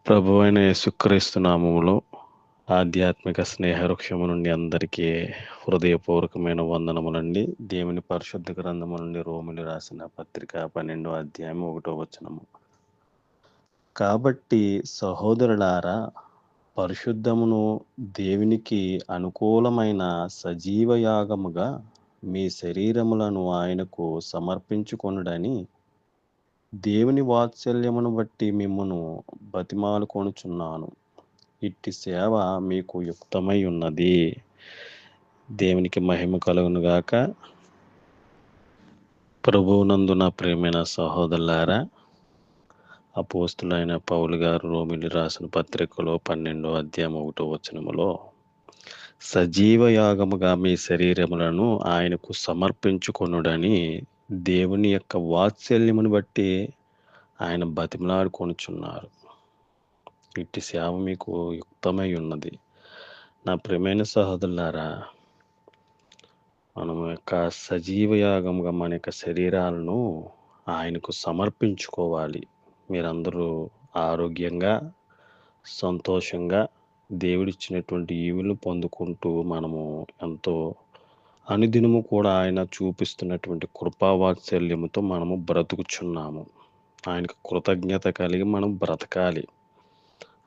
ప్రభువైన యేసుక్రీస్తు నామములో ఆధ్యాత్మిక స్నేహవృక్షము నుండి అందరికీ హృదయపూర్వకమైన వందనములండి. దేవుని పరిశుద్ధ గ్రంథము నుండి రోమిలి రాసిన పత్రిక 12వ అధ్యాయం 1వ వచనము. కాబట్టి సహోదరులారా, పరిశుద్ధమును దేవునికి అనుకూలమైన సజీవ యాగముగా మీ శరీరములను ఆయనకు సమర్పించుకొనుడని దేవుని వాత్సల్యమును బట్టి మిమ్మును బతిమాలుకొనుచున్నాను. ఇట్టి సేవ మీకు యుక్తమై ఉన్నది. దేవునికి మహిమ కలుగునుగాక. ప్రభువునందు నా ప్రియమైన సహోదరులారా, అపోస్తులైన పౌలు గారు రోమిలి రాసిన పత్రికలో 12వ అధ్యాయం 1వ వచనములో సజీవ యాగముగా మీ శరీరములను ఆయనకు సమర్పించుకొనుడని దేవుని యొక్క వాత్సల్యమును బట్టి ఆయన బతిమలాడుకొనుచున్నారు. ఇట్టి సేవ మీకు యుక్తమై ఉన్నది. నా ప్రియమైన సహోదరులారా, మనం యొక్క సజీవ యాగముగా మన యొక్క శరీరాలను ఆయనకు సమర్పించుకోవాలి. మీరందరూ ఆరోగ్యంగా, సంతోషంగా దేవుడిచ్చినటువంటి ఈవులను పొందుకుంటూ మనము ఎంతో అనుదినము కూడా ఆయన చూపిస్తున్నటువంటి కృపావాత్సల్యముతో మనము బ్రతుకుచున్నాము. ఆయనకు కృతజ్ఞత కలిగి మనం బ్రతకాలి.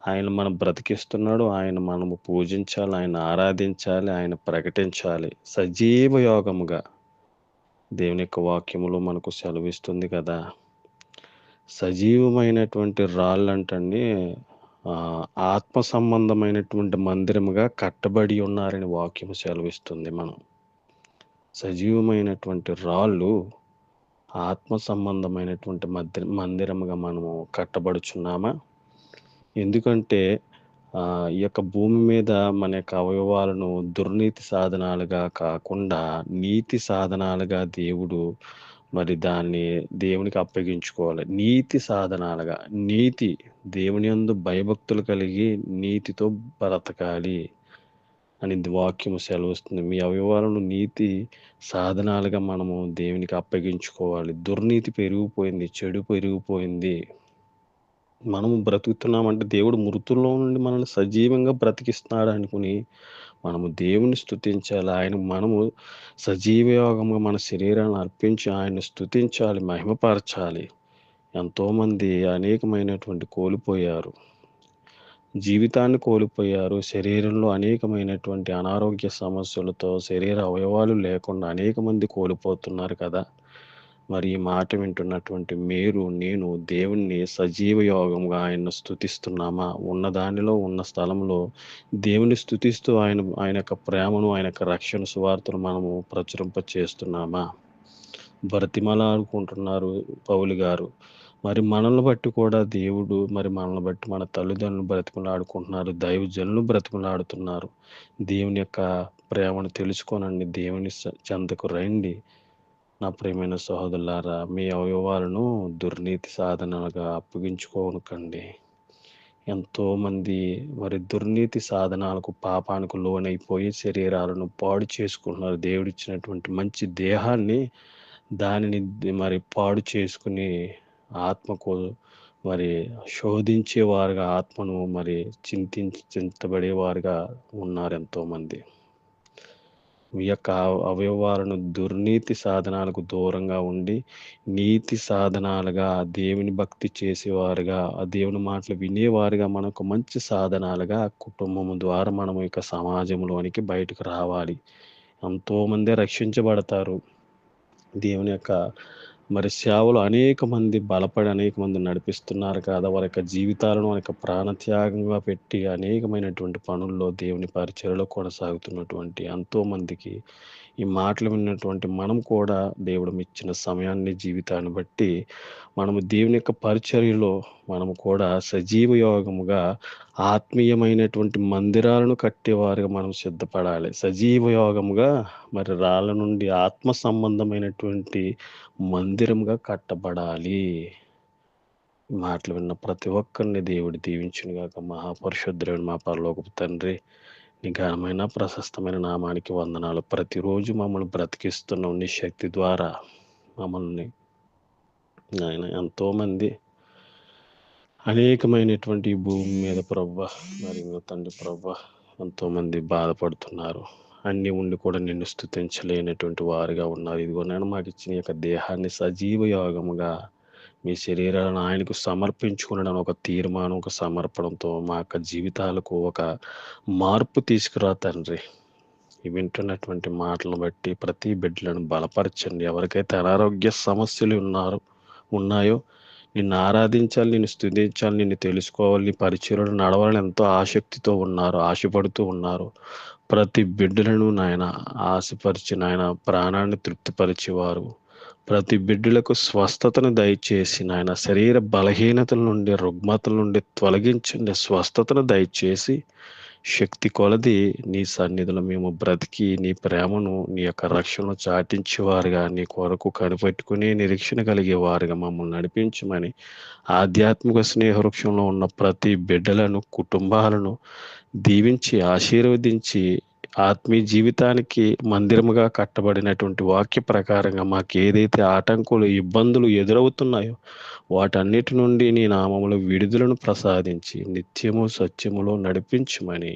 ఆయన మనం బ్రతికిస్తున్నాడు. ఆయన మనము పూజించాలి, ఆయన ఆరాధించాలి, ఆయన ప్రకటించాలి. సజీవ యోగముగా దేవుని యొక్క వాక్యములో మనకు సెలవిస్తుంది కదా. సజీవమైనటువంటి రాళ్ళు అంటండి ఆత్మ సంబంధమైనటువంటి మందిరముగా కట్టబడి ఉన్నారని వాక్యము సెలవిస్తుంది. మనం సజీవమైనటువంటి రాళ్ళు ఆత్మ సంబంధమైనటువంటి మందిరముగా మనము కట్టబడుచున్నామా? ఎందుకంటే ఈ యొక్క భూమి మీద మన యొక్క అవయవాలను దుర్నీతి సాధనాలుగా కాకుండా నీతి సాధనాలుగా దేవుడు మరి దాన్ని దేవునికి అప్పగించుకోవాలి. నీతి సాధనాలుగా, నీతి దేవుని యందు భయభక్తులు కలిగి నీతితో బ్రతకాలి అని వాక్యము సెలవుస్తుంది. మీ అవయవాలను నీతి సాధనాలుగా మనము దేవునికి అప్పగించుకోవాలి. దుర్నీతి పెరిగిపోయింది, చెడు పెరిగిపోయింది. మనము బ్రతుకుతున్నామంటే దేవుడు మృతుల్లో నుండి మనల్ని సజీవంగా బ్రతికిస్తున్నాడు అనుకుని మనము దేవుని స్తుతించాలి. మనము సజీవ యోగంగా మన శరీరాన్ని అర్పించి ఆయన్ని స్తుతించాలి, మహిమపరచాలి. ఎంతోమంది అనేకమైనటువంటి కోల్పోయారు, జీవితాన్ని కోల్పోయారు. శరీరంలో అనేకమైనటువంటి అనారోగ్య సమస్యలతో శరీర అవయవాలు లేకుండా అనేక మంది కోల్పోతున్నారు కదా. మరి ఈ మాట వింటున్నటువంటి మీరు, నేను దేవుణ్ణి సజీవ యోగంగా ఆయన్ను స్తుతిస్తున్నామా? ఉన్న దానిలో, ఉన్న స్థలంలో దేవుని స్తుతిస్తూ ఆయన యొక్క ప్రేమను, ఆయన యొక్క రక్షణ సువార్తను మనము ప్రచురింప చేస్తున్నామా? బ్రతిమలాడుకుంటున్నారు పౌలు గారు. మరి మనల్ని బట్టి కూడా దేవుడు మనల్ని బట్టి మన తల్లిదండ్రులు బ్రతిమలాడుకుంటున్నారు, దైవజనులు బ్రతిమలాడుతున్నారు. దేవుని యొక్క ప్రేమను తెలుసుకోనండి, దేవుని చెంతకు రండి. నా ప్రియమైన సహోదరులారా, మీ అవయవాలను దుర్నీతి సాధనలుగా అప్పగించుకోనకండి. ఎంతోమంది మరి దుర్నీతి సాధనాలకు, పాపానికి లోనైపోయి శరీరాలను పాడు చేసుకుంటున్నారు. దేవుడిచ్చినటువంటి మంచి దేహాన్ని దానిని మరి పాడు చేసుకుని ఆత్మకు మరి శోధించేవారుగా, ఆత్మను మరి చింతబడేవారుగా ఉన్నారు ఎంతోమంది. మీ యొక్క అవయవాలను దుర్నీతి సాధనాలకు దూరంగా ఉండి నీతి సాధనాలుగా, దేవుని భక్తి చేసేవారుగా, ఆ దేవుని మాటలు వినేవారుగా, మనకు మంచి సాధనాలుగా కుటుంబం ద్వారా మనం ఇక సమాజంలోనికి బయటకు రావాలి. ఎంతోమంది రక్షించబడతారు. దేవుని యొక్క మరి సేవలు అనేక మంది బలపడి అనేక మంది నడిపిస్తున్నారు కదా. వారి యొక్క జీవితాలను వారి యొక్క ప్రాణత్యాగంగా పెట్టి అనేకమైనటువంటి పనుల్లో దేవుని పరిచర్యలో కొనసాగుతున్నటువంటి ఎంతోమందికి ఈ మాటలు విన్నటువంటి మనం కూడా దేవుడు ఇచ్చిన సమయాన్ని, జీవితాన్ని బట్టి మనము దేవుని యొక్క పరిచర్యలో మనము కూడా సజీవ యోగముగా ఆత్మీయమైనటువంటి మందిరాలను కట్టేవారుగా మనం సిద్ధపడాలి. సజీవ యోగముగా మరి రాళ్ళ నుండి ఆత్మ సంబంధమైనటువంటి మందిరముగా కట్టబడాలి. మాటలు విన్న ప్రతి ఒక్కరిని దేవుడు దీవించునుగాక. మహాపరిశుద్ధుడైన మా పరలోకపు తండ్రి, నీ ఘనమైన ప్రశస్తమైన నామానికి వందనాలు. ప్రతిరోజు మమ్మల్ని బ్రతికిస్తున్నావు నీ శక్తి ద్వారా. మమ్మల్ని ఆయన ఎంతోమంది అనేకమైనటువంటి ఈ భూమి మీద ప్రభువా, మరి ఇంకో తండ్రి ప్రభువా, ఎంతోమంది బాధపడుతున్నారు. అన్నీ ఉండి కూడా నిన్ను స్తుతించలేనటువంటి వారుగా ఉన్నారు. ఇదిగో నేను మాకు ఇచ్చిన ఈ యొక్క దేహాన్ని సజీవ యోగముగా మీ శరీరాలను ఆయనకు సమర్పించుకునడం ఒక తీర్మానం, ఒక సమర్పణతో మా యొక్క జీవితాలకు ఒక మార్పు తీసుకురా తండ్రి. ఈ వింటున్నటువంటి మాటలను బట్టి ప్రతి బిడ్డలను బలపరచండి. ఎవరికైతే అనారోగ్య సమస్యలు ఉన్నాయో నిన్ను ఆరాధించాలి, నిన్ను స్తుతించాలి, నిన్ను తెలుసుకోవాలి, నీ పరిచర్యలో నడవాలని ఎంతో ఆసక్తితో ఉన్నారు, ఆశపడుతూ ఉన్నారు. ప్రతి బిడ్డలను నాయన ఆశపరిచి నాయన ప్రాణాన్ని తృప్తిపరిచేవారు, ప్రతి బిడ్డలకు స్వస్థతను దయచేసి నాయన శరీర బలహీనతల నుండి, రుగ్మతల నుండి తొలగించండి, స్వస్థతను దయచేసి శక్తి కొలది నీ సన్నిధిలో మేము బ్రతికి నీ ప్రేమను, నీ యొక్క రక్షణను చాటించేవారుగా, నీ కొరకు కనిపెట్టుకుని నిరీక్షణ కలిగేవారుగా మమ్మల్ని నడిపించమని ఆధ్యాత్మిక స్నేహవృక్షంలో ఉన్న ప్రతి బిడ్డలను, కుటుంబాలను దీవించి ఆశీర్వదించి ఆత్మీయ జీవితానికి మందిరముగా కట్టబడినటువంటి వాక్య ప్రకారంగా మాకు ఏదైతే ఆటంకులు, ఇబ్బందులు ఎదురవుతున్నాయో వాటన్నిటి నుండి నీ నామములో విడుదలను ప్రసాదించి నిత్యము సత్యములో నడిపించమని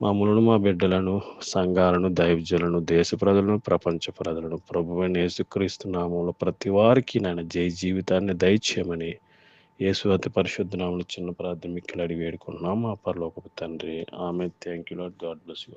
మమ్మలను, మా బిడ్డలను, సంఘాలను, దైవజనులను, దేశ ప్రజలను, ప్రపంచ ప్రజలను ప్రభువైన యేసుక్రీస్తు నామములో ప్రతి వారికి నాయన జయ జీవితాన్ని దయచేయమని యేసు అతి పరిశుద్ధ నామములో చిన్న ప్రార్థన మిక్కిలి అడిగి వేడుకున్నాం మా పరలోకపు తండ్రి. ఆమె. Thank you lord. God bless you.